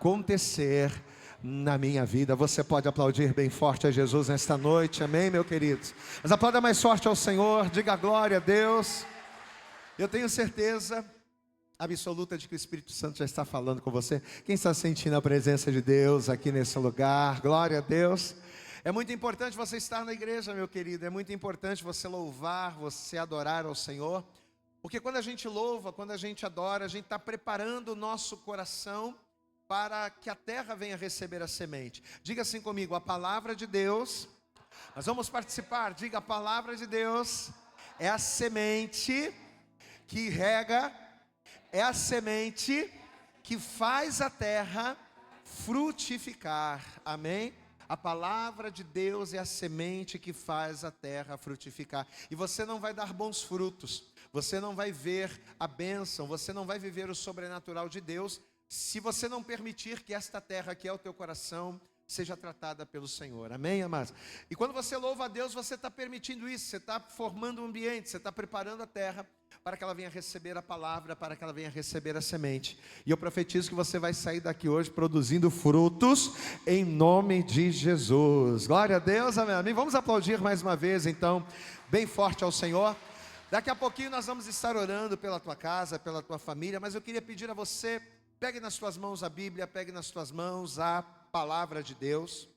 acontecer na minha vida. Você pode aplaudir bem forte a Jesus nesta noite, amém, meu queridos? Mas aplauda mais forte ao Senhor, diga glória a Deus. Eu tenho certeza absoluta de que o Espírito Santo já está falando com você. Quem está sentindo a presença de Deus aqui nesse lugar? Glória a Deus. É muito importante você estar na igreja, meu querido. É muito importante você louvar, você adorar ao Senhor. Porque quando a gente louva, quando a gente adora, a gente está preparando o nosso coração para que a terra venha receber a semente. Diga assim comigo, a palavra de Deus. Nós vamos participar, diga, a palavra de Deus é a semente que rega, é a semente que faz a terra frutificar, amém? A palavra de Deus é a semente que faz a terra frutificar. E você não vai dar bons frutos, você não vai ver a bênção, você não vai viver o sobrenatural de Deus, se você não permitir que esta terra que é o teu coração seja tratada pelo Senhor, amém, amados? E quando você louva a Deus, você está permitindo isso, você está formando um ambiente, você está preparando a terra para que ela venha receber a palavra, para que ela venha receber a semente. E eu profetizo que você vai sair daqui hoje produzindo frutos, em nome de Jesus. Glória a Deus, amém? Vamos aplaudir mais uma vez, então, bem forte ao Senhor. Daqui a pouquinho nós vamos estar orando pela tua casa, pela tua família, mas eu queria pedir a você, pegue nas tuas mãos a Bíblia, pegue nas tuas mãos a palavra de Deus.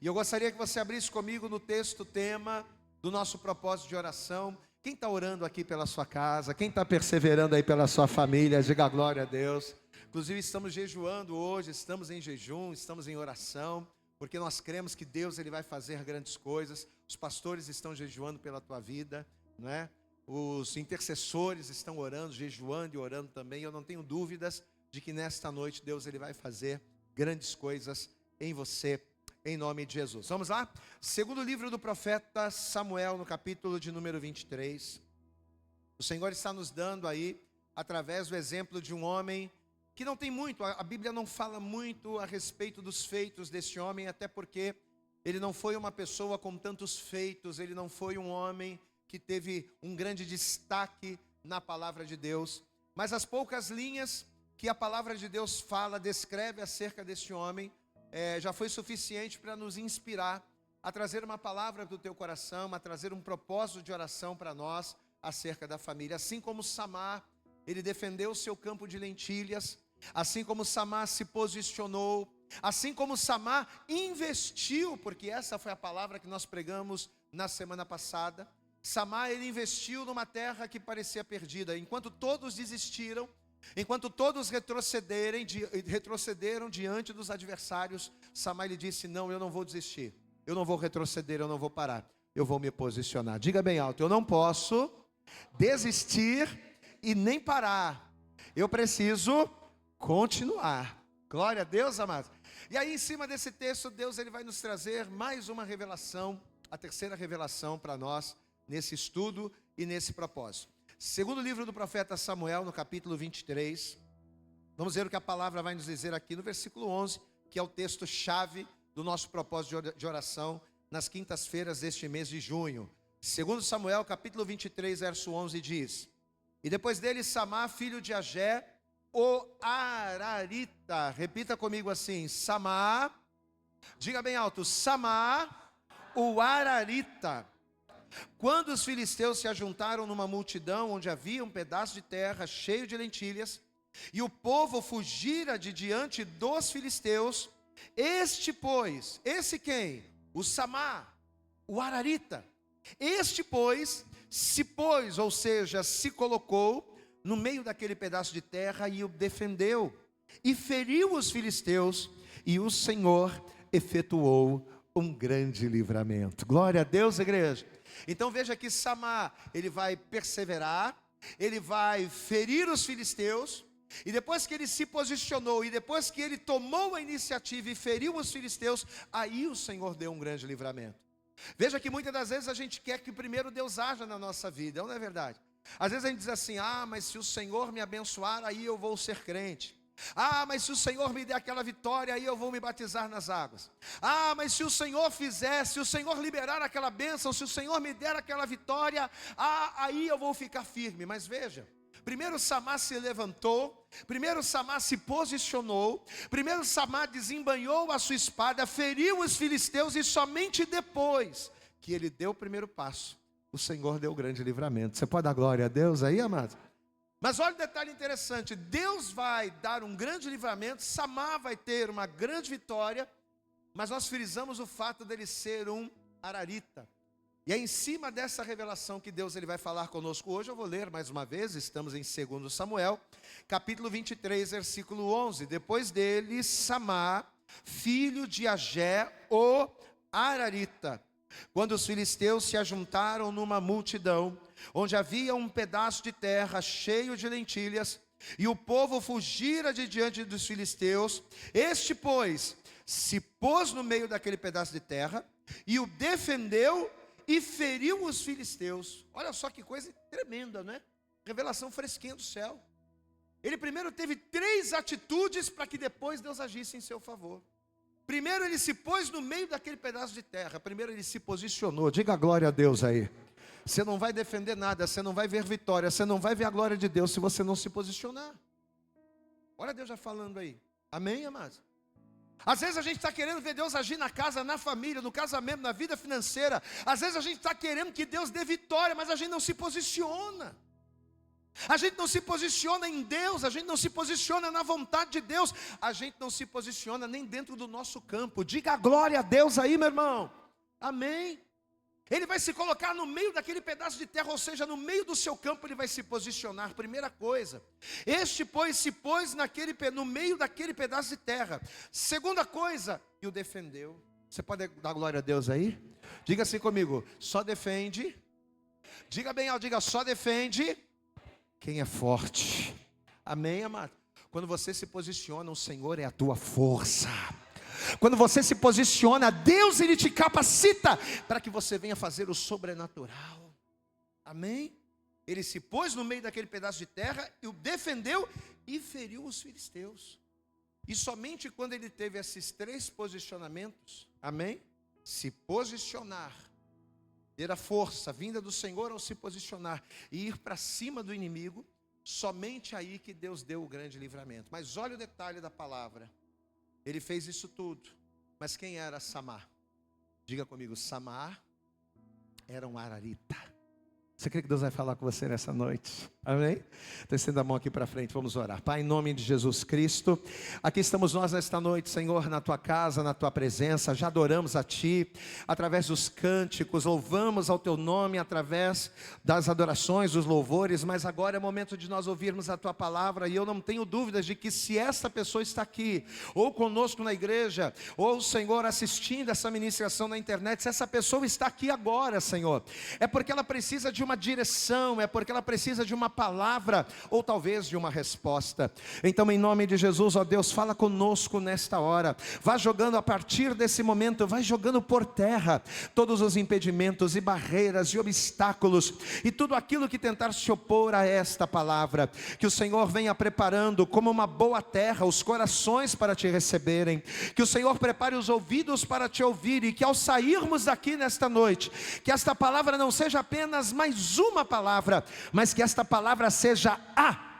E eu gostaria que você abrisse comigo no texto tema do nosso propósito de oração. Quem está orando aqui pela sua casa, quem está perseverando aí pela sua família, diga glória a Deus. Inclusive estamos jejuando hoje, estamos em jejum, estamos em oração, porque nós cremos que Deus ele vai fazer grandes coisas. Os pastores estão jejuando pela tua vida, não é? Os intercessores estão orando, jejuando e orando também. Eu não tenho dúvidas de que nesta noite Deus ele vai fazer grandes coisas em você, em nome de Jesus. Vamos lá? Segundo livro do profeta Samuel, no capítulo de número 23. O Senhor está nos dando aí, através do exemplo de um homem que não tem muito, a Bíblia não fala muito a respeito dos feitos desse homem, até porque ele não foi uma pessoa com tantos feitos, ele não foi um homem que teve um grande destaque na palavra de Deus. Mas as poucas linhas que a palavra de Deus fala, descreve acerca deste homem, já foi suficiente para nos inspirar a trazer uma palavra do teu coração, a trazer um propósito de oração para nós acerca da família. Assim como Samar, ele defendeu o seu campo de lentilhas, assim como Samar se posicionou, assim como Samar investiu, porque essa foi a palavra que nós pregamos na semana passada. Samar, ele investiu numa terra que parecia perdida. Enquanto todos desistiram, enquanto todos retrocederam diante dos adversários, Samar lhe disse, não, eu não vou desistir, eu não vou retroceder, eu não vou parar, eu vou me posicionar. Diga bem alto, eu não posso desistir e nem parar, eu preciso continuar. Glória a Deus, amados. E aí em cima desse texto, Deus ele vai nos trazer mais uma revelação, a terceira revelação para nós, nesse estudo e nesse propósito. Segundo livro do profeta Samuel, no capítulo 23, vamos ver o que a palavra vai nos dizer aqui no versículo 11, que é o texto-chave do nosso propósito de oração nas quintas-feiras deste mês de junho. Segundo Samuel, capítulo 23, verso 11, diz: E depois dele, Samar, filho de Agé, o Ararita. Repita comigo assim, Samar, diga bem alto, Samar, o Ararita. Quando os filisteus se ajuntaram numa multidão onde havia um pedaço de terra cheio de lentilhas, e o povo fugira de diante dos filisteus, este pois, esse quem? O Samar, o Ararita. Este pois, se pôs, ou seja, se colocou no meio daquele pedaço de terra e o defendeu, e feriu os filisteus, e o Senhor efetuou um grande livramento. Glória a Deus, igreja. Então veja que Samar, ele vai perseverar, ele vai ferir os filisteus, e depois que ele se posicionou, e depois que ele tomou a iniciativa e feriu os filisteus, aí o Senhor deu um grande livramento. Veja que muitas das vezes a gente quer que primeiro Deus haja na nossa vida, não é verdade? Às vezes a gente diz assim, mas se o Senhor me abençoar, aí eu vou ser crente. Mas se o Senhor me der aquela vitória, aí eu vou me batizar nas águas. Mas se o Senhor fizer, se o Senhor liberar aquela bênção, se o Senhor me der aquela vitória, aí eu vou ficar firme. Mas veja, primeiro Samar se levantou, Primeiro Samar se posicionou, primeiro Samar desembanhou a sua espada, feriu os filisteus, e somente depois que ele deu o primeiro passo, o Senhor deu o grande livramento. Você pode dar glória a Deus aí, amado? Mas olha o detalhe interessante, Deus vai dar um grande livramento, Samar vai ter uma grande vitória, mas nós frisamos o fato dele ser um ararita. E é em cima dessa revelação que Deus ele vai falar conosco hoje. Eu vou ler mais uma vez, estamos em 2 Samuel, capítulo 23, versículo 11. Depois dele, Samar, filho de Agé, o ararita. Quando os filisteus se ajuntaram numa multidão, onde havia um pedaço de terra cheio de lentilhas, e o povo fugira de diante dos filisteus, este, pois, se pôs no meio daquele pedaço de terra, e o defendeu, e feriu os filisteus. Olha só que coisa tremenda, né? Revelação fresquinha do céu. Ele primeiro teve 3 atitudes para que depois Deus agisse em seu favor. Primeiro ele se pôs no meio daquele pedaço de terra. Primeiro ele se posicionou. Diga glória a Deus aí. Você não vai defender nada, você não vai ver vitória, você não vai ver a glória de Deus se você não se posicionar. Olha Deus já falando aí. Amém, amados? Às vezes a gente está querendo ver Deus agir na casa, na família, no casamento, na vida financeira. Às vezes a gente está querendo que Deus dê vitória, mas a gente não se posiciona. A gente não se posiciona em Deus, a gente não se posiciona na vontade de Deus. A gente não se posiciona nem dentro do nosso campo. Diga a glória a Deus aí, meu irmão. Amém. Ele vai se colocar no meio daquele pedaço de terra, ou seja, no meio do seu campo ele vai se posicionar. Primeira coisa, este pois se pôs no meio daquele pedaço de terra. Segunda coisa, e o defendeu. Você pode dar glória a Deus aí? Diga assim comigo, só defende. Diga bem alto, diga só defende quem é forte. Amém, amado? Quando você se posiciona, o Senhor é a tua força. Quando você se posiciona, Deus ele te capacita para que você venha fazer o sobrenatural. Amém? Ele se pôs no meio daquele pedaço de terra e o defendeu e feriu os filisteus. E somente quando ele teve esses 3 posicionamentos, amém? Se posicionar, ter a força vinda do Senhor ao se posicionar e ir para cima do inimigo, somente aí que Deus deu o grande livramento. Mas olha o detalhe da palavra. Ele fez isso tudo, mas quem era Samar? Diga comigo, Samar era um ararita. Você crê que Deus vai falar com você nessa noite? Amém? Então estenda a mão aqui para frente, vamos orar. Pai, em nome de Jesus Cristo, aqui estamos nós nesta noite, Senhor, na Tua casa, na Tua presença, já adoramos a Ti, através dos cânticos, louvamos ao Teu nome, através das adorações, dos louvores, mas agora é momento de nós ouvirmos a Tua palavra, e eu não tenho dúvidas de que se essa pessoa está aqui, ou conosco na igreja, ou, Senhor, assistindo essa ministração na internet, se essa pessoa está aqui agora, Senhor, é porque ela precisa de uma direção, é porque ela precisa de uma palavra, ou talvez de uma resposta. Então em nome de Jesus, ó Deus, fala conosco nesta hora, vá jogando a partir desse momento, vai jogando por terra todos os impedimentos e barreiras e obstáculos, e tudo aquilo que tentar se opor a esta palavra, que o Senhor venha preparando como uma boa terra, os corações para te receberem, que o Senhor prepare os ouvidos para te ouvir, e que ao sairmos daqui nesta noite, que esta palavra não seja apenas mais uma palavra, mas que esta palavra seja a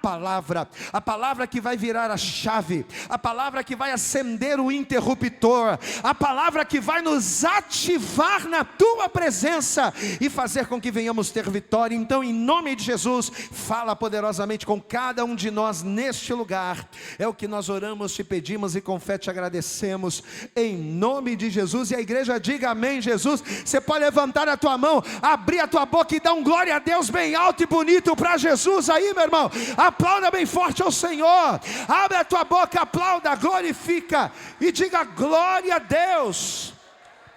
palavra que vai virar a chave, a palavra que vai acender o interruptor, a palavra que vai nos ativar na Tua presença e fazer com que venhamos ter vitória. Então em nome de Jesus, fala poderosamente com cada um de nós neste lugar, é o que nós oramos, te pedimos e com fé te agradecemos, em nome de Jesus. E a igreja diga amém. Jesus, você pode levantar a tua mão, abrir a tua boca e dar um glória a Deus bem alto e bonito para Jesus aí, meu irmão. Aplauda bem forte ao Senhor, abre a tua boca, aplauda, glorifica e diga glória a Deus,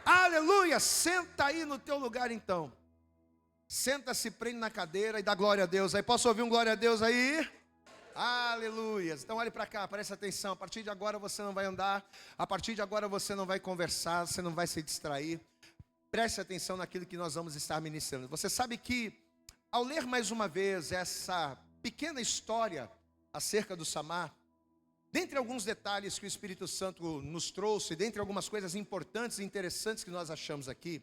aleluia. Senta aí no teu lugar então, senta-se, prende na cadeira e dá glória a Deus aí. Posso ouvir um glória a Deus aí? Aleluia. Então olhe para cá, preste atenção. A partir de agora você não vai andar, a partir de agora você não vai conversar, você não vai se distrair. Preste atenção naquilo que nós vamos estar ministrando. Você sabe que ao ler mais uma vez essa pequena história acerca do Samar, dentre alguns detalhes que o Espírito Santo nos trouxe, dentre algumas coisas importantes e interessantes que nós achamos aqui,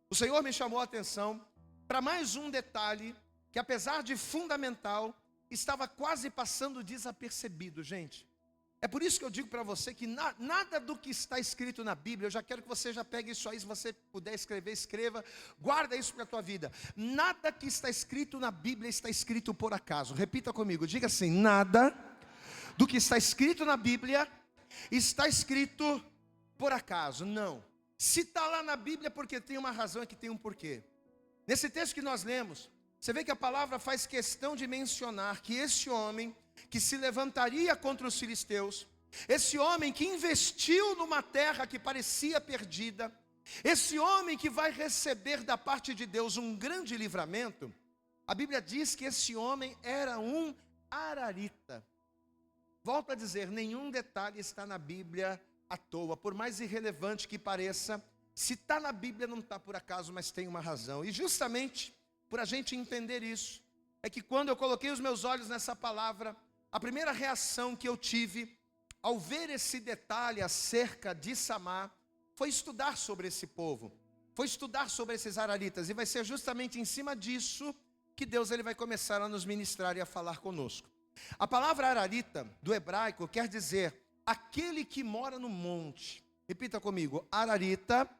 o Senhor me chamou a atenção para mais um detalhe que, apesar de fundamental, estava quase passando desapercebido, gente. É por isso que eu digo para você que nada do que está escrito na Bíblia, eu já quero que você já pegue isso aí, se você puder escrever, escreva, guarda isso para a tua vida. Nada que está escrito na Bíblia está escrito por acaso. Repita comigo, diga assim: nada do que está escrito na Bíblia está escrito por acaso. Não. Se está lá na Bíblia é porque tem uma razão, é que tem um porquê. Nesse texto que nós lemos, você vê que a palavra faz questão de mencionar que esse homem que se levantaria contra os filisteus, esse homem que investiu numa terra que parecia perdida, esse homem que vai receber da parte de Deus um grande livramento, a Bíblia diz que esse homem era um ararita. Volto a dizer, nenhum detalhe está na Bíblia à toa, por mais irrelevante que pareça, se está na Bíblia não está por acaso, mas tem uma razão. E justamente por a gente entender isso, é que quando eu coloquei os meus olhos nessa palavra, a primeira reação que eu tive ao ver esse detalhe acerca de Samar foi estudar sobre esse povo, foi estudar sobre esses araritas, e vai ser justamente em cima disso que Deus ele vai começar a nos ministrar e a falar conosco. A palavra ararita do hebraico quer dizer aquele que mora no monte. Repita comigo, ararita,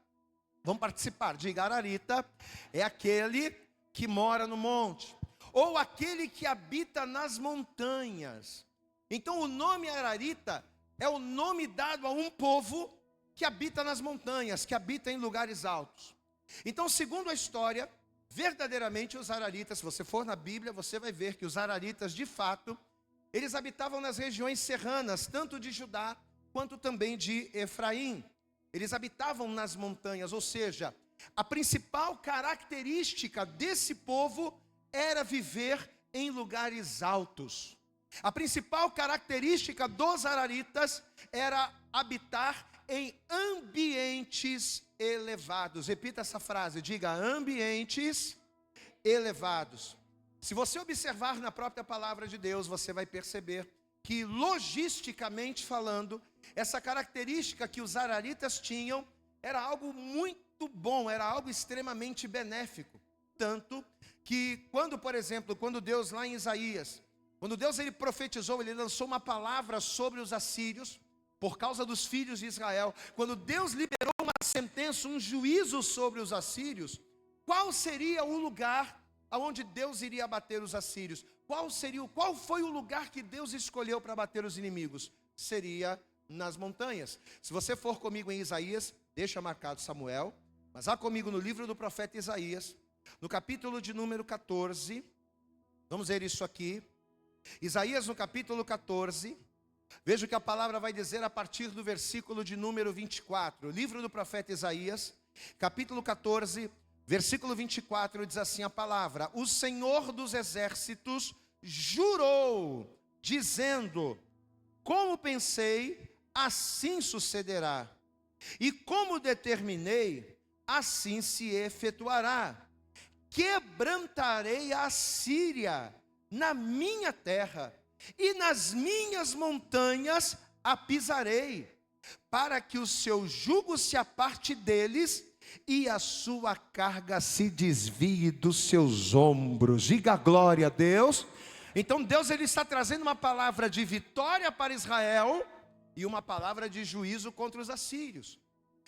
vamos participar, diga: ararita é aquele que mora no monte, ou aquele que habita nas montanhas. Então o nome ararita é o nome dado a um povo que habita nas montanhas, que habita em lugares altos. Então, segundo a história, verdadeiramente os araritas, se você for na Bíblia, você vai ver que os araritas, de fato, eles habitavam nas regiões serranas, tanto de Judá, quanto também de Efraim. Eles habitavam nas montanhas, ou seja, a principal característica desse povo era viver em lugares altos. A principal característica dos araritas era habitar em ambientes elevados. Repita essa frase, diga: ambientes elevados. Se você observar na própria palavra de Deus, você vai perceber que, logisticamente falando, essa característica que os araritas tinham era algo muito bom, era algo extremamente benéfico. Tanto que quando, por exemplo, quando Deus lá em Isaías, quando Deus ele profetizou, ele lançou uma palavra sobre os assírios, por causa dos filhos de Israel, quando Deus liberou uma sentença, um juízo sobre os assírios, qual seria o lugar aonde Deus iria abater os assírios? Qual foi o lugar que Deus escolheu para abater os inimigos? Seria nas montanhas. Se você for comigo em Isaías, deixa marcado Samuel, mas vá comigo no livro do profeta Isaías, no capítulo de número 14, vamos ver isso aqui. Isaías no capítulo 14, veja o que a palavra vai dizer a partir do versículo de número 24. O livro do profeta Isaías, capítulo 14, versículo 24, diz assim a palavra: o Senhor dos exércitos jurou, dizendo: como pensei, assim sucederá, e como determinei, assim se efetuará. Quebrantarei a Síria na minha terra, e nas minhas montanhas a pisarei, para que o seu jugo se aparte deles, e a sua carga se desvie dos seus ombros. Diga glória a Deus. Então Deus ele está trazendo uma palavra de vitória para Israel, e uma palavra de juízo contra os assírios.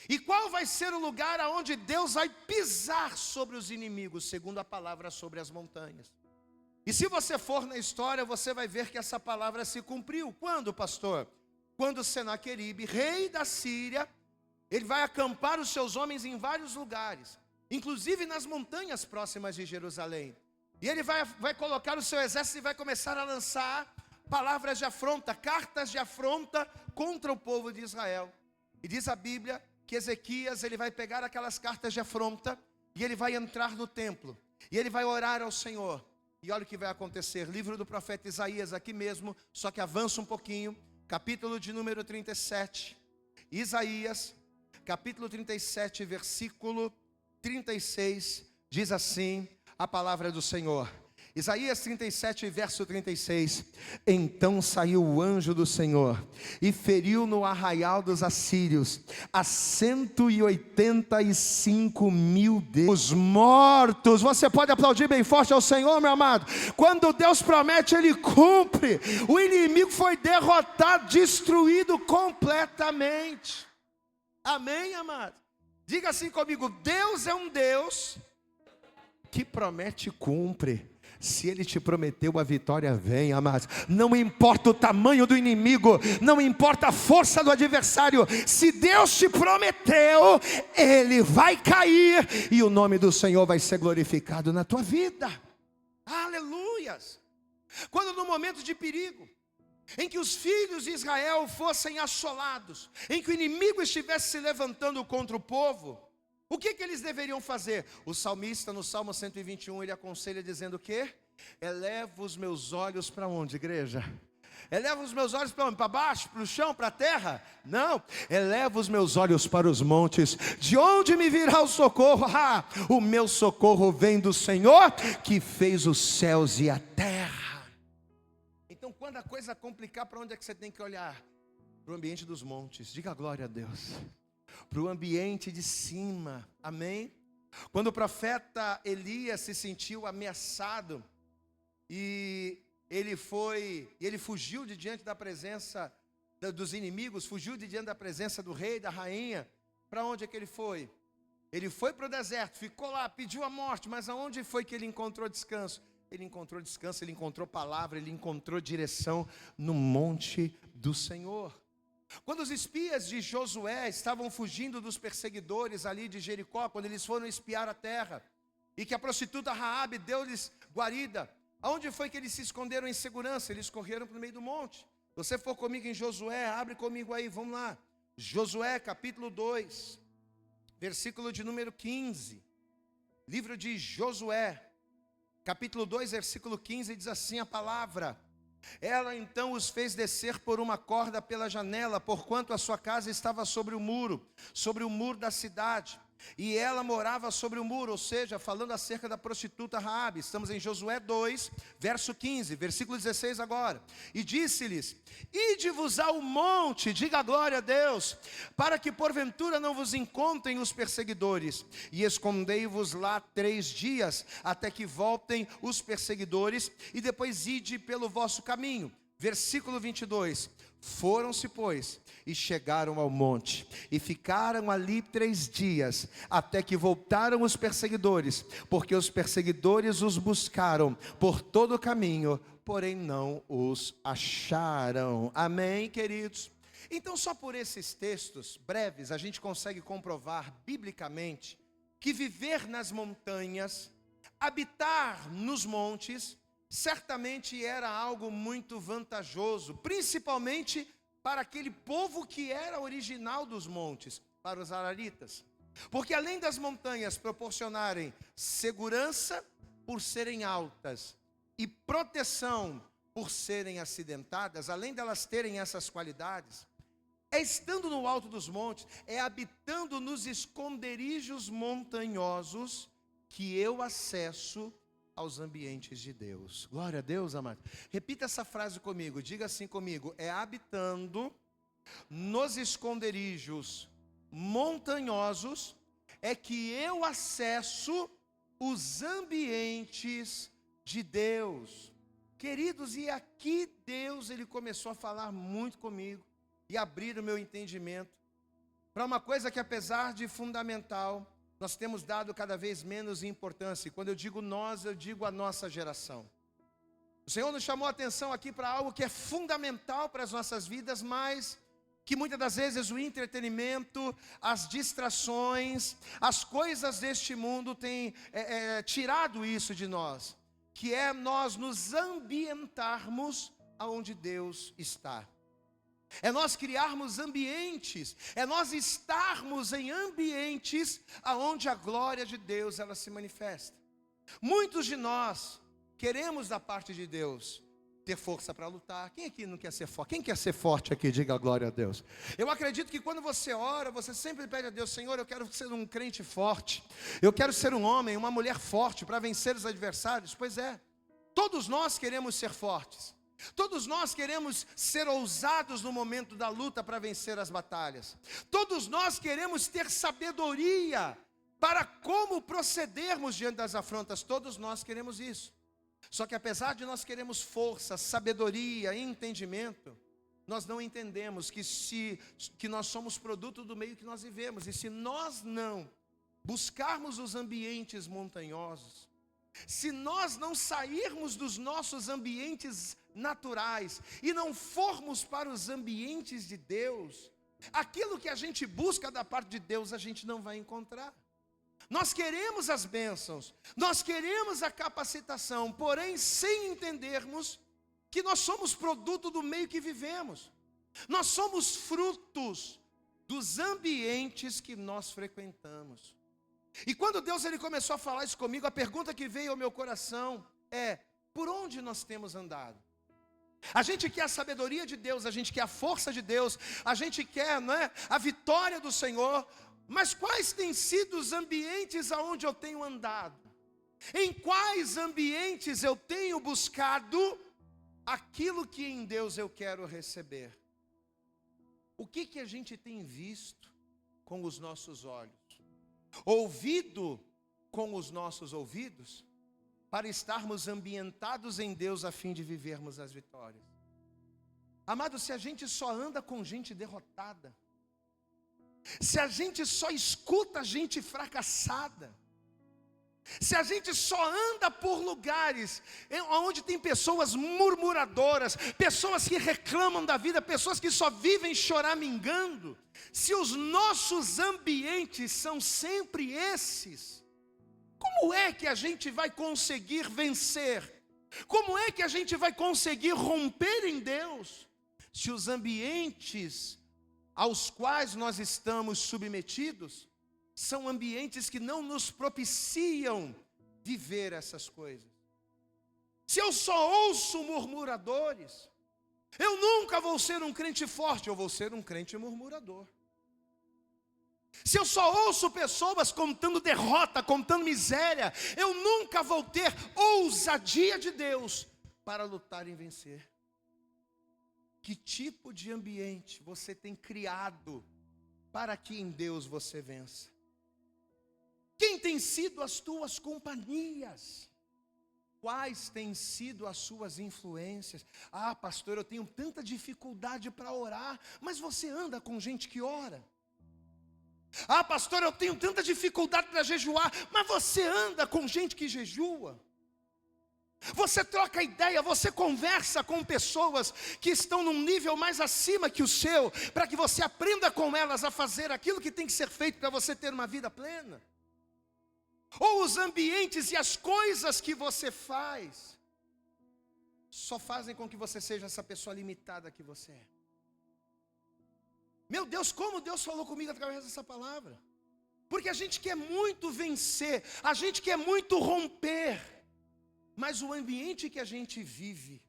E qual vai ser o lugar aonde Deus vai pisar sobre os inimigos? Segundo a palavra, sobre as montanhas. E se você for na história, você vai ver que essa palavra se cumpriu. Quando, pastor? Quando Senaqueribe, rei da Síria, ele vai acampar os seus homens em vários lugares, inclusive nas montanhas próximas de Jerusalém. E ele vai colocar o seu exército e vai começar a lançar palavras de afronta, cartas de afronta contra o povo de Israel. E diz a Bíblia que Ezequias, ele vai pegar aquelas cartas de afronta, e ele vai entrar no templo, e ele vai orar ao Senhor. E olha o que vai acontecer, livro do profeta Isaías aqui mesmo, só que avança um pouquinho, capítulo de número 37, Isaías, capítulo 37, versículo 36, diz assim a palavra do Senhor: Isaías 37, verso 36. Então saiu o anjo do Senhor e feriu no arraial dos assírios a 185.000 deles. Os mortos. Você pode aplaudir bem forte ao Senhor, meu amado. Quando Deus promete, Ele cumpre. O inimigo foi derrotado, destruído completamente. Amém, amado? Diga assim comigo: Deus é um Deus que promete e cumpre. Se Ele te prometeu, a vitória vem, amados. Não importa o tamanho do inimigo, não importa a força do adversário. Se Deus te prometeu, Ele vai cair e o nome do Senhor vai ser glorificado na tua vida. Aleluias! Quando no momento de perigo, em que os filhos de Israel fossem assolados, em que o inimigo estivesse se levantando contra o povo, o que eles deveriam fazer? O salmista no Salmo 121, ele aconselha dizendo o quê? Eleva os meus olhos para onde, igreja? Eleva os meus olhos para onde? Para baixo, para o chão, para a terra? Não, eleva os meus olhos para os montes. De onde me virá o socorro? O meu socorro vem do Senhor, que fez os céus e a terra. Então quando a coisa complicar, para onde é que você tem que olhar? Para o ambiente dos montes. Diga glória a Deus. Para o ambiente de cima, amém? Quando o profeta Elias se sentiu ameaçado e ele fugiu de diante da presença dos inimigos, fugiu de diante da presença do rei, da rainha, para onde é que ele foi? Ele foi para o deserto, ficou lá, pediu a morte, mas aonde foi que ele encontrou descanso? Ele encontrou descanso, ele encontrou palavra, ele encontrou direção no monte do Senhor. Quando os espias de Josué estavam fugindo dos perseguidores ali de Jericó, quando eles foram espiar a terra, e que a prostituta Raabe deu-lhes guarida, aonde foi que eles se esconderam em segurança? Eles correram para o meio do monte. Se você for comigo em Josué, abre comigo aí, vamos lá. Josué capítulo 2, versículo de número 15. Livro de Josué, capítulo 2, versículo 15, diz assim a palavra: ela então os fez descer por uma corda pela janela, porquanto a sua casa estava sobre o muro da cidade, e ela morava sobre o muro, ou seja, falando acerca da prostituta Raabe. Estamos em Josué 2, verso 15, versículo 16 agora. E disse-lhes: ide-vos ao monte, diga glória a Deus, para que porventura não vos encontrem os perseguidores, e escondei-vos lá 3 dias, até que voltem os perseguidores, e depois ide pelo vosso caminho. Versículo 22, foram-se, pois, e chegaram ao monte, e ficaram ali 3 dias, até que voltaram os perseguidores, porque os perseguidores os buscaram por todo o caminho, porém não os acharam. Amém, queridos? Então, só por esses textos breves, a gente consegue comprovar biblicamente que viver nas montanhas, habitar nos montes, certamente era algo muito vantajoso, principalmente para aquele povo que era original dos montes, para os araritas. Porque além das montanhas proporcionarem segurança por serem altas e proteção por serem acidentadas, além delas terem essas qualidades, é estando no alto dos montes, é habitando nos esconderijos montanhosos que eu acesso aos ambientes de Deus. Glória a Deus, amado. Repita essa frase comigo, diga assim comigo: é habitando nos esconderijos montanhosos é que eu acesso os ambientes de Deus. Queridos, e aqui Deus, Ele começou a falar muito comigo e abrir o meu entendimento para uma coisa que, apesar de fundamental, nós temos dado cada vez menos importância. E quando eu digo nós, eu digo a nossa geração. O Senhor nos chamou a atenção aqui para algo que é fundamental para as nossas vidas, mas que muitas das vezes o entretenimento, as distrações, as coisas deste mundo têm tirado isso de nós, que é nós nos ambientarmos aonde Deus está. É nós criarmos ambientes, é nós estarmos em ambientes aonde a glória de Deus ela se manifesta. Muitos de nós queremos da parte de Deus ter força para lutar. Quem aqui não quer ser forte? Quem quer ser forte aqui? Diga a glória a Deus. Eu acredito que quando você ora, você sempre pede a Deus: Senhor, eu quero ser um crente forte, eu quero ser um homem, uma mulher forte para vencer os adversários. Pois é, Todos nós queremos ser fortes. Todos nós queremos ser ousados no momento da luta para vencer as batalhas. Todos nós queremos ter sabedoria para como procedermos diante das afrontas. Todos nós queremos isso. Só que apesar de nós queremos força, sabedoria e entendimento, nós não entendemos que nós somos produto do meio que nós vivemos. E se nós não buscarmos os ambientes montanhosos, se nós não sairmos dos nossos ambientes naturais e não formos para os ambientes de Deus, aquilo que a gente busca da parte de Deus a gente não vai encontrar. Nós queremos as bênçãos, nós queremos a capacitação, porém sem entendermos que nós somos produto do meio que vivemos. Nós somos frutos dos ambientes que nós frequentamos. E quando Deus ele começou a falar isso comigo, a pergunta que veio ao meu coração é: por onde nós temos andado? A gente quer a sabedoria de Deus, a gente quer a força de Deus, a gente quer, não é, a vitória do Senhor, mas quais têm sido os ambientes aonde eu tenho andado? Em quais ambientes eu tenho buscado aquilo que em Deus eu quero receber? O que a gente tem visto com os nossos olhos? Ouvido com os nossos ouvidos, para estarmos ambientados em Deus a fim de vivermos as vitórias. Amado, se a gente só anda com gente derrotada, se a gente só escuta gente fracassada, se a gente só anda por lugares onde tem pessoas murmuradoras, pessoas que reclamam da vida, pessoas que só vivem choramingando, se os nossos ambientes são sempre esses, como é que a gente vai conseguir vencer? Como é que a gente vai conseguir romper em Deus, se os ambientes aos quais nós estamos submetidos são ambientes que não nos propiciam viver essas coisas? Se eu só ouço murmuradores, eu nunca vou ser um crente forte, eu vou ser um crente murmurador. Se eu só ouço pessoas contando derrota, contando miséria, eu nunca vou ter ousadia de Deus para lutar e vencer. Que tipo de ambiente você tem criado para que em Deus você vença? Quem tem sido as tuas companhias? Quais têm sido as suas influências? Ah, pastor, eu tenho tanta dificuldade para orar, mas você anda com gente que ora. Ah, pastor, eu tenho tanta dificuldade para jejuar, mas você anda com gente que jejua. Você troca ideia, você conversa com pessoas que estão num nível mais acima que o seu, para que você aprenda com elas a fazer aquilo que tem que ser feito para você ter uma vida plena. Ou os ambientes e as coisas que você faz só fazem com que você seja essa pessoa limitada que você é. Meu Deus, como Deus falou comigo através dessa palavra. Porque a gente quer muito vencer, a gente quer muito romper, mas o ambiente que a gente vive,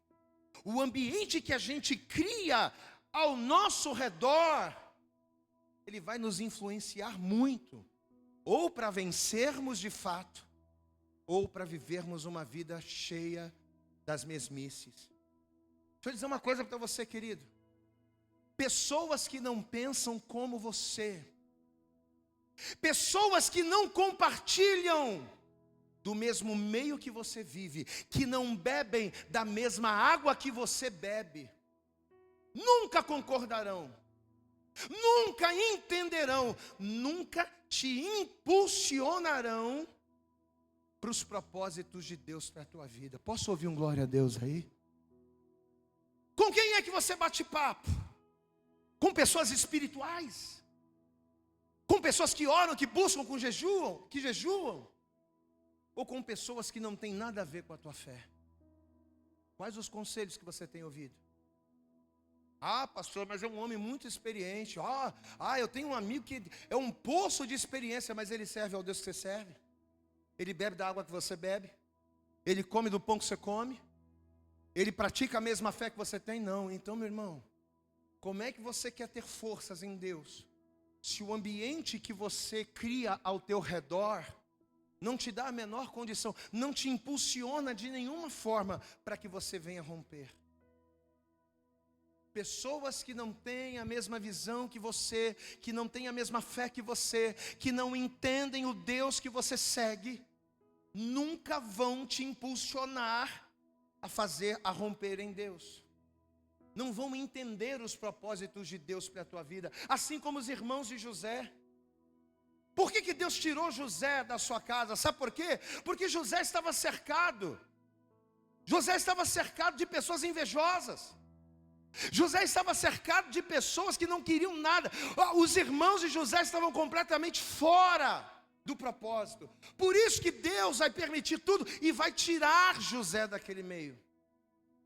o ambiente que a gente cria ao nosso redor, ele vai nos influenciar muito, ou para vencermos de fato, ou para vivermos uma vida cheia das mesmices. Deixa eu dizer uma coisa para você, querido. Pessoas que não pensam como você, pessoas que não compartilham do mesmo meio que você vive, que não bebem da mesma água que você bebe, nunca concordarão, nunca entenderão, nunca te impulsionarão para os propósitos de Deus para a tua vida. Posso ouvir um glória a Deus aí? Com quem é que você bate papo? Com pessoas espirituais? Com pessoas que oram, que buscam, que jejuam? Ou com pessoas que não têm nada a ver com a tua fé? Quais os conselhos que você tem ouvido? Ah, pastor, mas é um homem muito experiente. Eu tenho um amigo que é um poço de experiência, mas ele serve ao Deus que você serve. Ele bebe da água que você bebe. Ele come do pão que você come. Ele pratica a mesma fé que você tem? Não. Então, meu irmão, como é que você quer ter forças em Deus, se o ambiente que você cria ao teu redor não te dá a menor condição, não te impulsiona de nenhuma forma para que você venha romper. Pessoas que não têm a mesma visão que você, que não têm a mesma fé que você, que não entendem o Deus que você segue, nunca vão te impulsionar a romper em Deus. Não vão entender os propósitos de Deus para a tua vida, assim como os irmãos de José. Por que Deus tirou José da sua casa? Sabe por quê? Porque José estava cercado de pessoas invejosas. José estava cercado de pessoas que não queriam nada. Os irmãos de José estavam completamente fora do propósito. Por isso que Deus vai permitir tudo e vai tirar José daquele meio.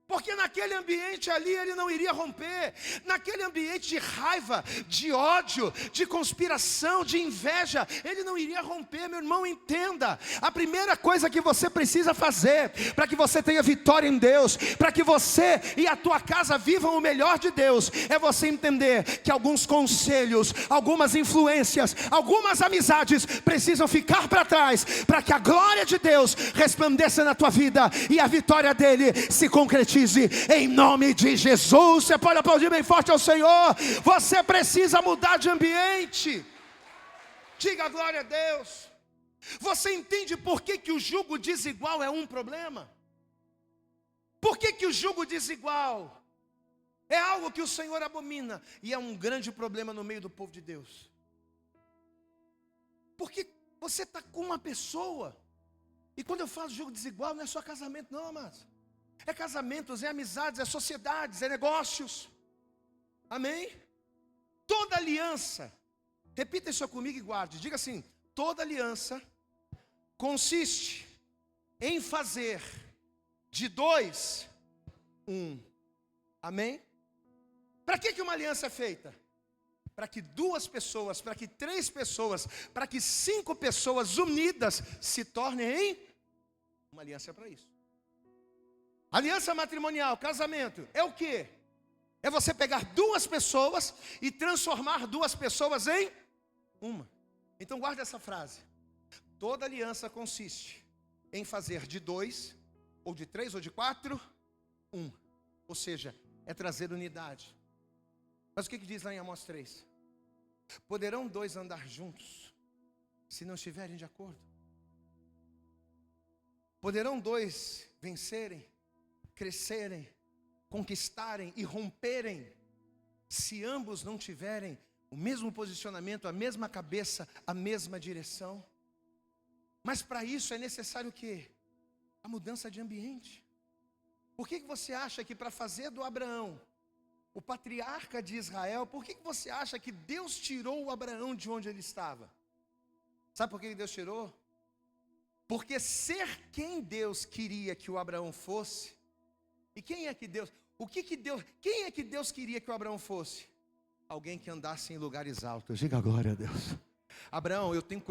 Porque naquele ambiente ali ele não iria romper. Naquele ambiente de raiva, de ódio, de conspiração, de inveja, ele não iria romper. Meu irmão, entenda. A primeira coisa que você precisa fazer para que você tenha vitória em Deus, para que você e a tua casa vivam o melhor de Deus, é você entender que alguns conselhos, algumas influências, algumas amizades precisam ficar para trás, para que a glória de Deus resplandeça na tua vida e a vitória dele se concretize. Em nome de Jesus. Você pode aplaudir bem forte ao Senhor. Você precisa mudar de ambiente. Diga glória a Deus. Você entende por que o jugo desigual é um problema? Por que o jugo desigual é algo que o Senhor abomina e é um grande problema no meio do povo de Deus? Porque você está com uma pessoa, e quando eu falo jugo desigual, não é só casamento não, amados. É casamentos, é amizades, é sociedades, é negócios. Amém? Toda aliança, repita isso comigo e guarde. Diga assim: toda aliança consiste em fazer de dois um. Amém? Para que uma aliança é feita? Para que duas pessoas, para que três pessoas, para que 5 pessoas unidas se tornem em uma aliança. Para isso. Aliança matrimonial, casamento, é o quê? É você pegar 2 pessoas e transformar 2 pessoas em uma. Então guarda essa frase. Toda aliança consiste em fazer de 2, ou de 3, ou de 4, um. Ou seja, é trazer unidade. Mas o que diz lá em Amós 3? Poderão 2 andar juntos, se não estiverem de acordo? Poderão 2 vencerem, crescerem, conquistarem e romperem, se ambos não tiverem o mesmo posicionamento, a mesma cabeça, a mesma direção? Mas para isso é necessário o quê? A mudança de ambiente. Por que você acha que para fazer do Abraão o patriarca de Israel, por que você acha que Deus tirou o Abraão de onde ele estava? Sabe por que Deus tirou? Porque ser quem Deus queria que o Abraão fosse. E quem é que Deus, quem é que Deus queria que o Abraão fosse? Alguém que andasse em lugares altos. Diga glória a Deus. Abraão, eu tenho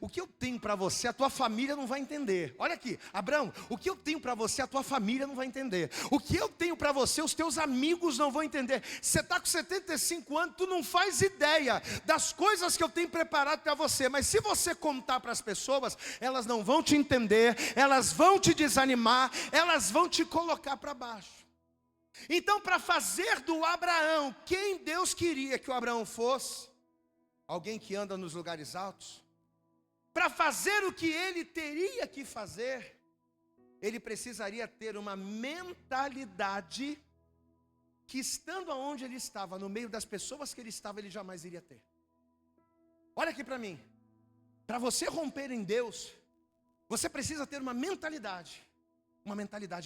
o que eu tenho para você, a tua família não vai entender. Olha aqui, Abraão, o que eu tenho para você, a tua família não vai entender. O que eu tenho para você, os teus amigos não vão entender. Você está com 75 anos, tu não faz ideia das coisas que eu tenho preparado para você. Mas se você contar para as pessoas, elas não vão te entender, elas vão te desanimar, elas vão te colocar para baixo. Então, para fazer do Abraão quem Deus queria que o Abraão fosse, alguém que anda nos lugares altos, para fazer o que ele teria que fazer, ele precisaria ter uma mentalidade que, estando aonde ele estava, no meio das pessoas que ele estava, ele jamais iria ter. Olha aqui para mim. Para você romper em Deus, você precisa ter uma mentalidade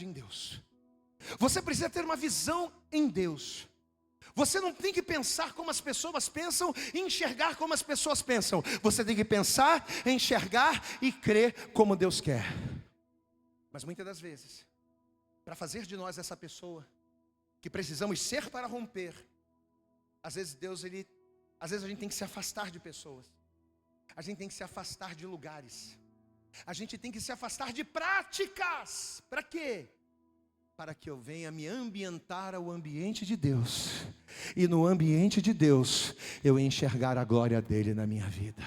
em Deus. Você precisa ter uma visão em Deus. Você não tem que pensar como as pessoas pensam e enxergar como as pessoas pensam. Você tem que pensar, enxergar e crer como Deus quer. Mas muitas das vezes, para fazer de nós essa pessoa que precisamos ser para romper, às vezes a gente tem que se afastar de pessoas. A gente tem que se afastar de lugares. A gente tem que se afastar de práticas. Para quê? Para que eu venha me ambientar ao ambiente de Deus. E no ambiente de Deus, eu enxergar a glória dele na minha vida.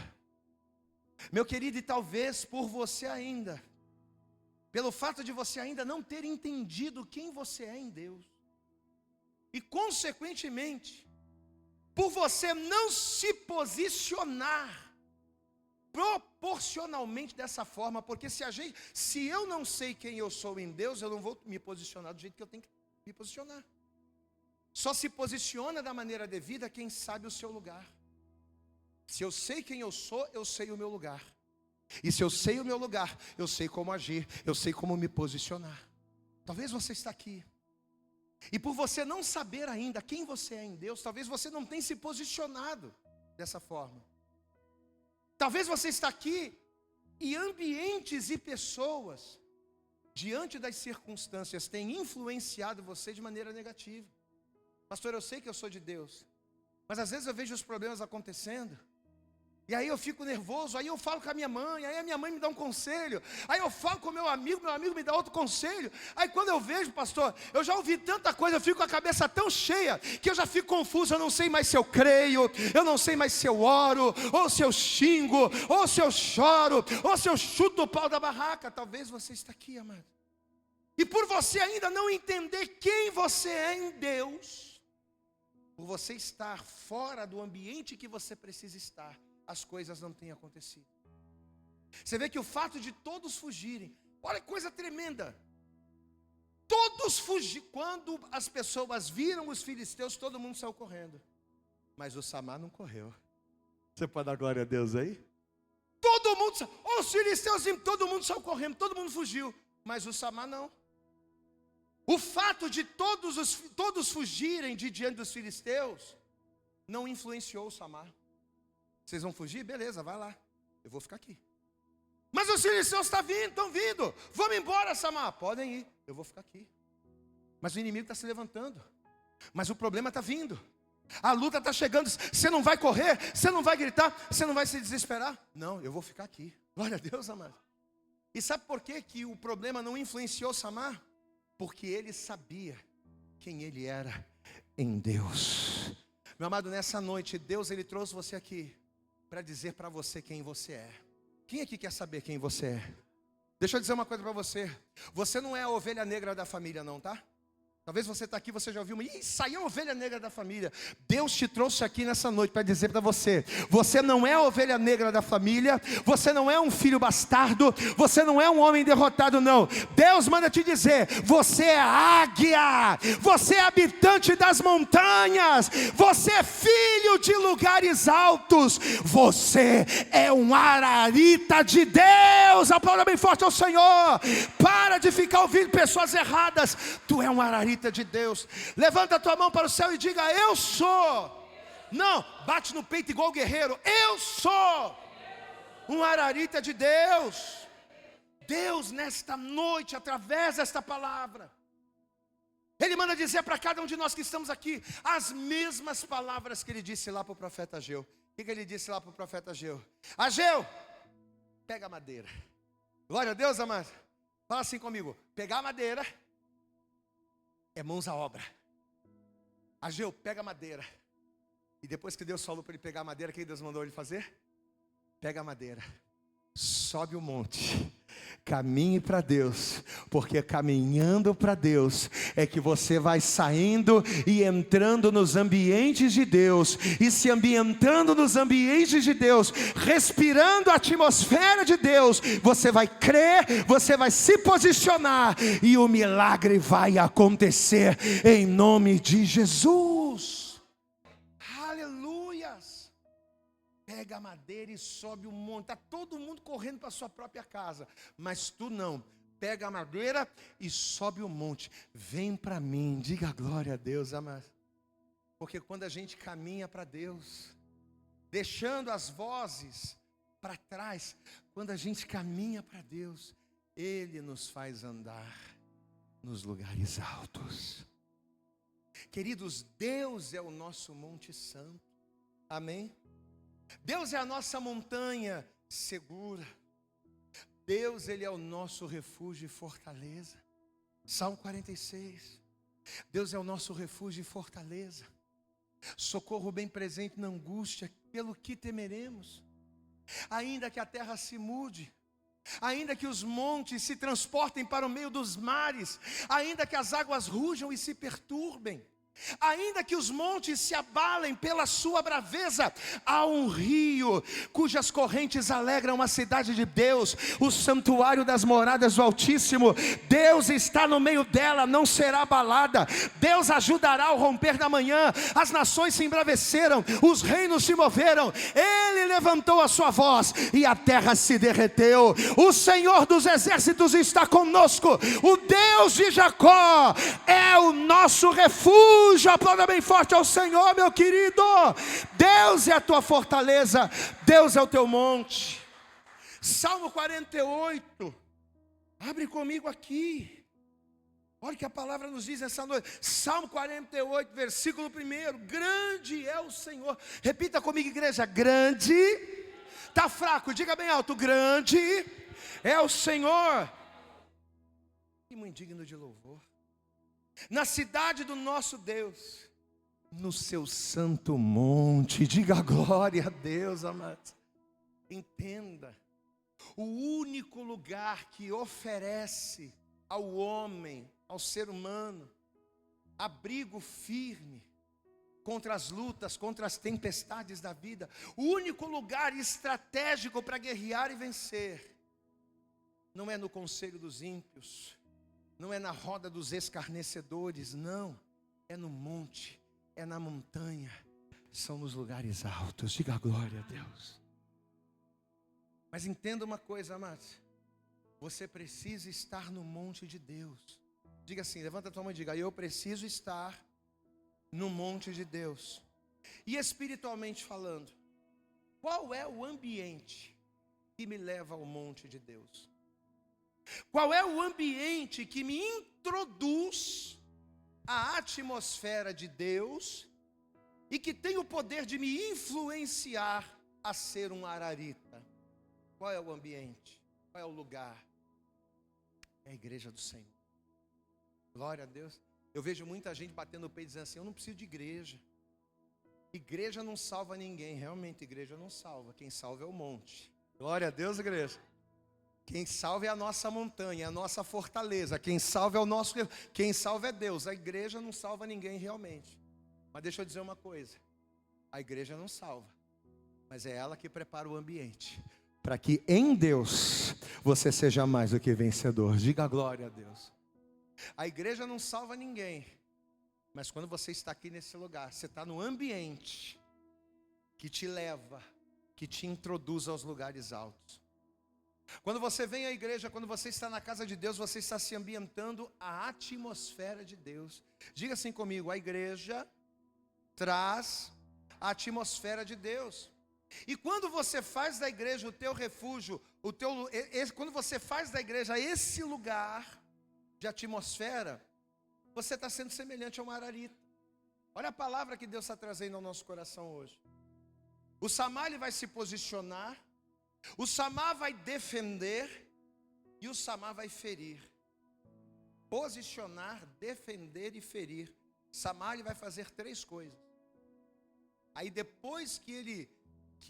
Meu querido, e talvez por você ainda, pelo fato de você ainda não ter entendido quem você é em Deus, e consequentemente, por você não se posicionar proporcionalmente dessa forma, porque se eu não sei quem eu sou em Deus, eu não vou me posicionar do jeito que eu tenho que me posicionar. Só se posiciona da maneira devida quem sabe o seu lugar. Se eu sei quem eu sou, eu sei o meu lugar. E se eu sei o meu lugar, eu sei como agir, eu sei como me posicionar. Talvez você está aqui, e por você não saber ainda quem você é em Deus, talvez você não tenha se posicionado dessa forma. Talvez você está aqui, e ambientes e pessoas, diante das circunstâncias, têm influenciado você de maneira negativa. Pastor, eu sei que eu sou de Deus, mas às vezes eu vejo os problemas acontecendo, e aí eu fico nervoso, aí eu falo com a minha mãe, aí a minha mãe me dá um conselho, aí eu falo com o meu amigo me dá outro conselho, aí quando eu vejo, pastor, eu já ouvi tanta coisa, eu fico com a cabeça tão cheia, que eu já fico confuso, eu não sei mais se eu creio, eu não sei mais se eu oro, ou se eu xingo, ou se eu choro, ou se eu chuto o pau da barraca. Talvez você está aqui, amado, e por você ainda não entender quem você é em Deus, por você estar fora do ambiente que você precisa estar, as coisas não têm acontecido. Você vê que o fato de todos fugirem, olha que coisa tremenda, todos fugiram. Quando as pessoas viram os filisteus, todo mundo saiu correndo, mas o Samar não correu. Você pode dar glória a Deus aí? Todo mundo, os filisteus, todo mundo saiu correndo, todo mundo fugiu, mas o Samar não. O fato de todos fugirem de diante dos filisteus não influenciou o Samar. Vocês vão fugir? Beleza, vai lá, eu vou ficar aqui. Mas os filisteus estão vindo, vamos embora, Samar. Podem ir, eu vou ficar aqui. Mas o inimigo está se levantando, mas o problema está vindo, a luta está chegando. Você não vai correr, você não vai gritar, você não vai se desesperar. Não, eu vou ficar aqui. Glória a Deus, amado. E sabe por que o problema não influenciou Samar? Porque ele sabia quem ele era em Deus. Meu amado, nessa noite, Deus ele trouxe você aqui para dizer para você quem você é. Quem aqui quer saber quem você é? Deixa eu dizer uma coisa para você. Você não é a ovelha negra da família não, tá? Talvez você está aqui, você já ouviu, isso aí é a ovelha negra da família. Deus te trouxe aqui nessa noite para dizer para você, você não é a ovelha negra da família, você não é um filho bastardo, você não é um homem derrotado não. Deus manda te dizer, você é águia, você é habitante das montanhas, você é filho de lugares altos, você é um ararita de Deus. Aplauda bem forte ao Senhor. Para de ficar ouvindo pessoas erradas. Tu é um ararita de Deus. Levanta a tua mão para o céu e diga, eu sou. Não, bate no peito igual guerreiro. Eu sou um ararita de Deus. Deus nesta noite, através desta palavra, Ele manda dizer para cada um de nós que estamos aqui as mesmas palavras que Ele disse lá para o profeta Ageu. O que Ele disse lá para o profeta Ageu? Ageu, pega a madeira. Glória a Deus, amado. Fala assim comigo, pegar a madeira é mãos à obra. Ageu, pega a madeira. E depois que Deus falou para ele pegar a madeira, o que Deus mandou ele fazer? Pega a madeira, sobe o monte, caminhe para Deus, porque caminhando para Deus é que você vai saindo e entrando nos ambientes de Deus, e se ambientando nos ambientes de Deus, respirando a atmosfera de Deus, você vai crer, você vai se posicionar e o milagre vai acontecer em nome de Jesus. Aleluias. Pega a madeira e sobe o monte. Está todo mundo correndo para a sua própria casa, mas tu não. Pega a madeira e sobe o monte. Vem para mim, diga glória a Deus, amado. Porque quando a gente caminha para Deus, deixando as vozes para trás, quando a gente caminha para Deus, Ele nos faz andar nos lugares altos. Queridos, Deus é o nosso Monte Santo. Amém? Deus é a nossa montanha segura. Deus, Ele é o nosso refúgio e fortaleza. Salmo 46. Deus é o nosso refúgio e fortaleza. Socorro bem presente na angústia, pelo que temeremos. ainda que a terra se mude, ainda que os montes se transportem para o meio dos mares, ainda que as águas rujam e se perturbem, ainda que os montes se abalem pela sua braveza, há um rio cujas correntes alegram a cidade de Deus, o santuário das moradas do Altíssimo. Deus está no meio dela, não será abalada. Deus ajudará ao romper da manhã. As nações se embraveceram, os reinos se moveram. Ele levantou a sua voz e a terra se derreteu. O Senhor dos exércitos está conosco. O Deus de Jacó é o nosso refúgio. Aplauda bem forte ao Senhor, meu querido. Deus é a tua fortaleza, Deus é o teu monte. Salmo 48, abre comigo aqui. Olha o que a palavra nos diz essa noite. Salmo 48, versículo 1. Grande é o Senhor. Repita comigo, igreja. Grande. Está fraco, diga bem alto. Grande é o Senhor. E muito digno de louvor. Na cidade do nosso Deus, no seu santo monte. Diga glória a Deus, amados. Entenda, o único lugar que oferece ao homem, ao ser humano, abrigo firme contra as lutas, contra as tempestades da vida, o único lugar estratégico para guerrear e vencer, não é no conselho dos ímpios, não é na roda dos escarnecedores, não, é no monte, é na montanha, são nos lugares altos. Diga glória a Deus. Mas entenda uma coisa, amados, você precisa estar no monte de Deus. Diga assim, levanta a tua mão e diga: eu preciso estar no monte de Deus. E espiritualmente falando, qual é o ambiente que me leva ao monte de Deus? Qual é o ambiente que me introduz à atmosfera de Deus e que tem o poder de me influenciar a ser um ararita? Qual é o ambiente? Qual é o lugar? É a igreja do Senhor. Glória a Deus. Eu vejo muita gente batendo o peito dizendo assim: eu não preciso de igreja. Igreja não salva ninguém. Realmente, igreja não salva. Quem salva é o monte. Glória a Deus, igreja. Quem salva é a nossa montanha, é a nossa fortaleza. Quem salva é o nosso. Quem salva é Deus. A igreja não salva ninguém realmente. Mas deixa eu dizer uma coisa: a igreja não salva, mas é ela que prepara o ambiente para que em Deus você seja mais do que vencedor. Diga glória a Deus. A igreja não salva ninguém, mas quando você está aqui nesse lugar, você está no ambiente que te leva, que te introduz aos lugares altos. Quando você vem à igreja, quando você está na casa de Deus, você está se ambientando à atmosfera de Deus. Diga assim comigo: a igreja traz a atmosfera de Deus. E quando você faz da igreja o teu refúgio, quando você faz da igreja esse lugar de atmosfera, você está sendo semelhante a uma ararita. Olha a palavra que Deus está trazendo ao nosso coração hoje. O Samar, ele vai se posicionar, o Samar vai defender e o Samar vai ferir. Posicionar, defender e ferir. Samar, ele vai fazer 3 coisas. Aí depois que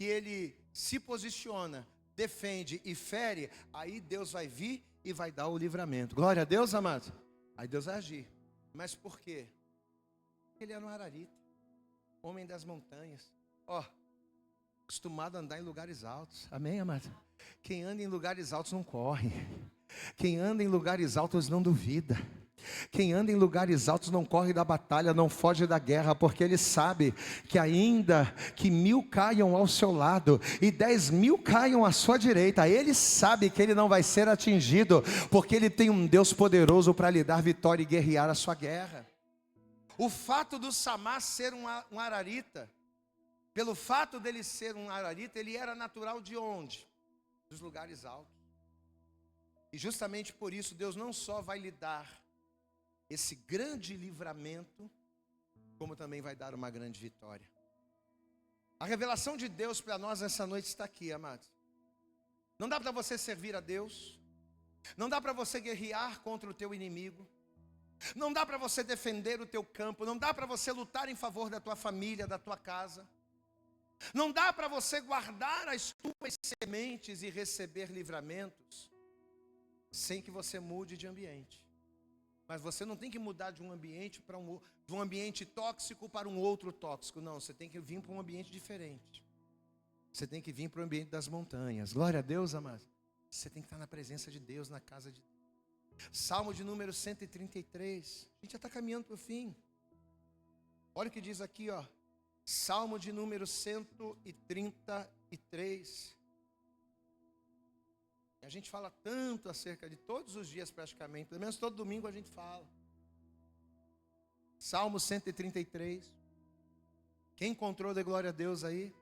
ele se posiciona, defende e fere, aí Deus vai vir e vai dar o livramento. Glória a Deus, amados. Aí Deus vai agir. Mas por quê? Porque ele era um ararita, homem das montanhas, acostumado a andar em lugares altos. Amém, amados? Quem anda em lugares altos não corre. Quem anda em lugares altos não duvida. Quem anda em lugares altos não corre da batalha, não foge da guerra, porque ele sabe que ainda que 1000 caiam ao seu lado e 10.000 caiam à sua direita, ele sabe que ele não vai ser atingido, porque ele tem um Deus poderoso para lhe dar vitória e guerrear a sua guerra. O fato do Samar ser um ararita, pelo fato dele ser um ararita, ele era natural de onde? Dos lugares altos. E justamente por isso Deus não só vai lhe dar esse grande livramento, como também vai dar uma grande vitória. A revelação de Deus para nós essa noite está aqui, amados. Não dá para você servir a Deus, não dá para você guerrear contra o teu inimigo, não dá para você defender o teu campo, não dá para você lutar em favor da tua família, da tua casa, Não dá para você guardar as tuas sementes e receber livramentos sem que você mude de ambiente. Mas você não tem que mudar de um ambiente de um ambiente tóxico para um outro tóxico. Não, você tem que vir para um ambiente diferente. Você tem que vir para o ambiente das montanhas. Glória a Deus, amados. Você tem que estar na presença de Deus, na casa de Deus. Salmo de número 133. A gente já está caminhando para o fim. Olha o que diz aqui, ó. Salmo de número 133. A gente fala tanto acerca de todos os dias praticamente, pelo menos todo domingo a gente fala. Salmo 133. Quem encontrou de glória a Deus aí?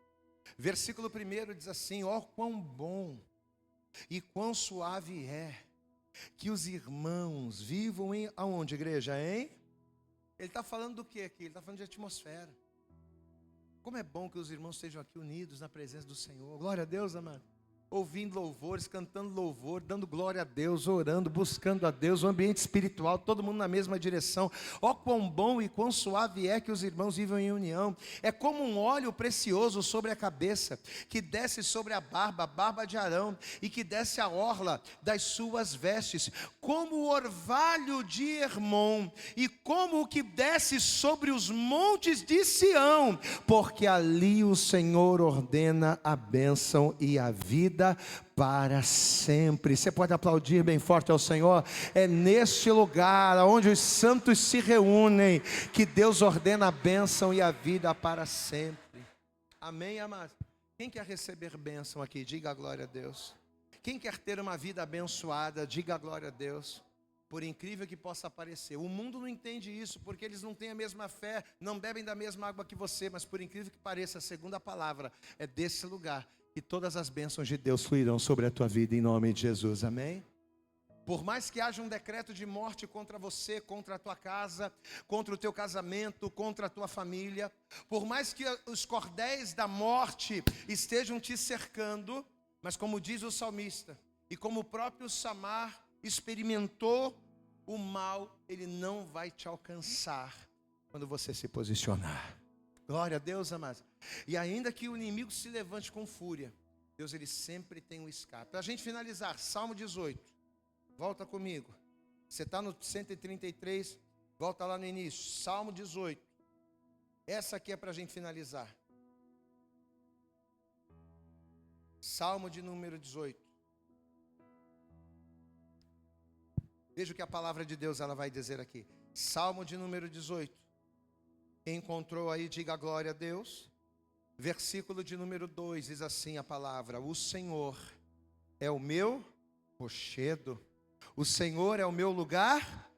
Versículo 1 diz assim: ó quão bom e quão suave é que os irmãos vivam em... Aonde, igreja, hein? Ele está falando do que aqui? Ele está falando de atmosfera. Como é bom que os irmãos estejam aqui unidos na presença do Senhor. Glória a Deus, amado. Ouvindo louvores, cantando louvor, dando glória a Deus, orando, buscando a Deus, um ambiente espiritual, todo mundo na mesma direção. Ó quão bom e quão suave é que os irmãos vivam em união. É como um óleo precioso sobre a cabeça, que desce sobre a barba de Arão, e que desce a orla das suas vestes, como o orvalho de Hermon, e como o que desce sobre os montes de Sião, porque ali o Senhor ordena a bênção e a vida para sempre. Você pode aplaudir bem forte ao Senhor. É neste lugar onde os santos se reúnem que Deus ordena a bênção e a vida para sempre. Amém, amados? Quem quer receber bênção aqui? Diga a glória a Deus. Quem quer ter uma vida abençoada? Diga a glória a Deus. Por incrível que possa parecer, o mundo não entende isso, porque eles não têm a mesma fé, não bebem da mesma água que você, mas por incrível que pareça, a segunda palavra é desse lugar que todas as bênçãos de Deus fluirão sobre a tua vida em nome de Jesus, amém? Por mais que haja um decreto de morte contra você, contra a tua casa, contra o teu casamento, contra a tua família, por mais que os cordéis da morte estejam te cercando, mas como diz o salmista, e como o próprio Samar experimentou o mal, ele não vai te alcançar quando você se posicionar. Glória a Deus, amados. E ainda que o inimigo se levante com fúria, Deus ele sempre tem um escape. Para a gente finalizar, Salmo 18. Volta comigo. Você está no 133, volta lá no início. Salmo 18. Essa aqui é para a gente finalizar. Salmo de número 18. Veja o que a palavra de Deus ela vai dizer aqui. Salmo de número 18. Quem encontrou aí, diga glória a Deus. Versículo de número 2 diz assim a palavra: o Senhor é o meu rochedo, o Senhor é o meu lugar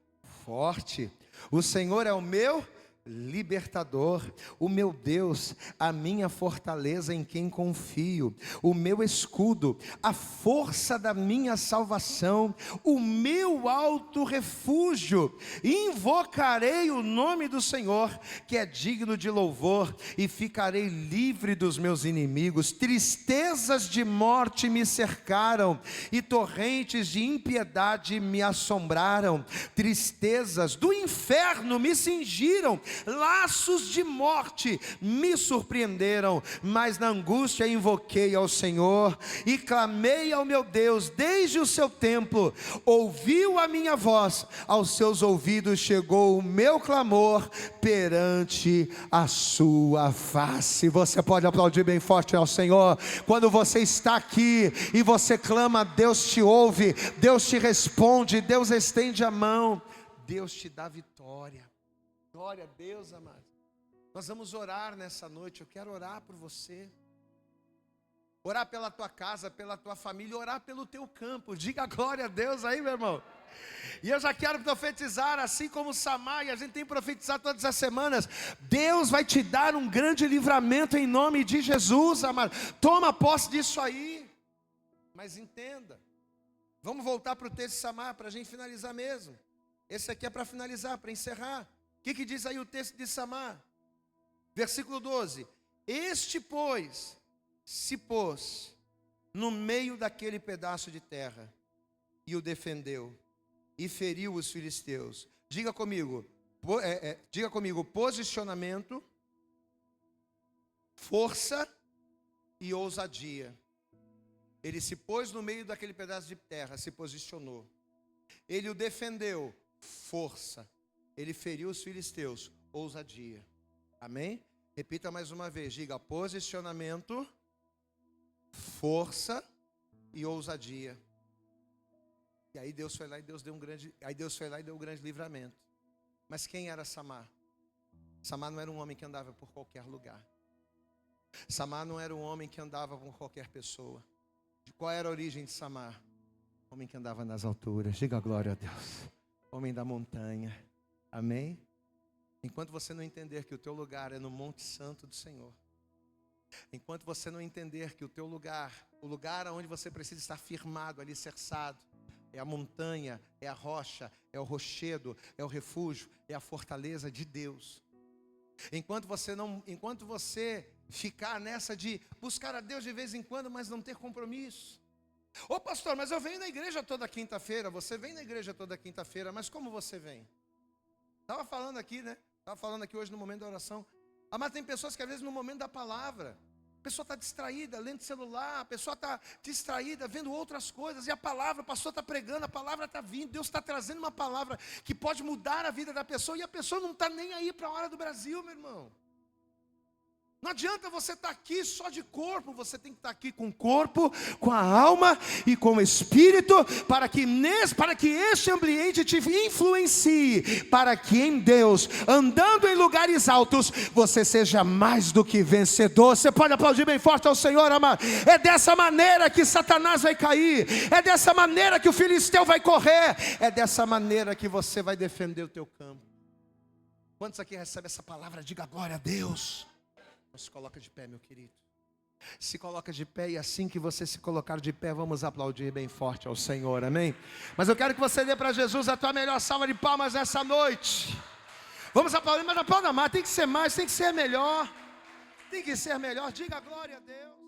forte, o Senhor é o meu libertador, o meu Deus, a minha fortaleza em quem confio, o meu escudo, a força da minha salvação, o meu alto refúgio. Invocarei o nome do Senhor, que é digno de louvor, e ficarei livre dos meus inimigos. Tristezas de morte me cercaram, e torrentes de impiedade me assombraram. Tristezas do inferno me cingiram, laços de morte me surpreenderam, mas na angústia invoquei ao Senhor e clamei ao meu Deus desde o seu templo. Ouviu a minha voz, aos seus ouvidos chegou o meu clamor perante a sua face. Você pode aplaudir bem forte ao Senhor. Quando você está aqui e você clama, Deus te ouve, Deus te responde, Deus estende a mão, Deus te dá vitória. Glória a Deus, amado. Nós vamos orar nessa noite. Eu quero orar por você, orar pela tua casa, pela tua família, orar pelo teu campo. Diga glória a Deus aí, meu irmão. E eu já quero profetizar, assim como Samar, e a gente tem profetizado todas as semanas, Deus vai te dar um grande livramento em nome de Jesus, amado. Toma posse disso aí. Mas entenda, vamos voltar para o texto de Samar, para a gente finalizar mesmo. Esse aqui é para finalizar, para encerrar. O que diz aí o texto de Samar? Versículo 12. Este, pois, se pôs no meio daquele pedaço de terra e o defendeu e feriu os filisteus. Diga comigo, posicionamento, força e ousadia. Ele se pôs no meio daquele pedaço de terra, se posicionou. Ele o defendeu, força. Ele feriu os filisteus, ousadia. Amém? Repita mais uma vez, diga posicionamento, força e ousadia. E aí Deus foi lá e deu um grande livramento. Mas quem era Samar? Samar não era um homem que andava por qualquer lugar. Samar não era um homem que andava com qualquer pessoa. Qual era a origem de Samar? Homem que andava nas alturas. Diga glória a Deus. Homem da montanha. Amém? Enquanto você não entender que o teu lugar é no Monte Santo do Senhor, enquanto você não entender que o teu lugar, o lugar onde você precisa estar firmado, alicerçado, é a montanha, é a rocha, é o rochedo, é o refúgio, é a fortaleza de Deus. Enquanto você ficar nessa de buscar a Deus de vez em quando, mas não ter compromisso. Ô pastor, mas eu venho na igreja toda quinta-feira. Você vem na igreja toda quinta-feira, mas como você vem? Estava falando aqui, né? Estava falando aqui hoje no momento da oração. Mas tem pessoas que às vezes no momento da palavra, a pessoa está distraída, lendo celular, a pessoa está distraída, vendo outras coisas, e a palavra, o pastor está pregando, a palavra está vindo, Deus está trazendo uma palavra que pode mudar a vida da pessoa, e a pessoa não está nem aí para a hora do Brasil, meu irmão. Não adianta você estar aqui só de corpo, você tem que estar aqui com o corpo, com a alma e com o espírito, para que este ambiente te influencie, para que em Deus, andando em lugares altos, você seja mais do que vencedor. Você pode aplaudir bem forte ao Senhor, amado. É dessa maneira que Satanás vai cair, é dessa maneira que o filisteu vai correr, é dessa maneira que você vai defender o teu campo. Quantos aqui recebem essa palavra? Diga glória a Deus. Se coloca de pé, meu querido. Se coloca de pé, e assim que você se colocar de pé, vamos aplaudir bem forte ao Senhor, amém? Mas eu quero que você dê para Jesus a tua melhor salva de palmas nessa noite. Vamos aplaudir, mas aplauda mais, tem que ser mais, tem que ser melhor. Tem que ser melhor, diga glória a Deus.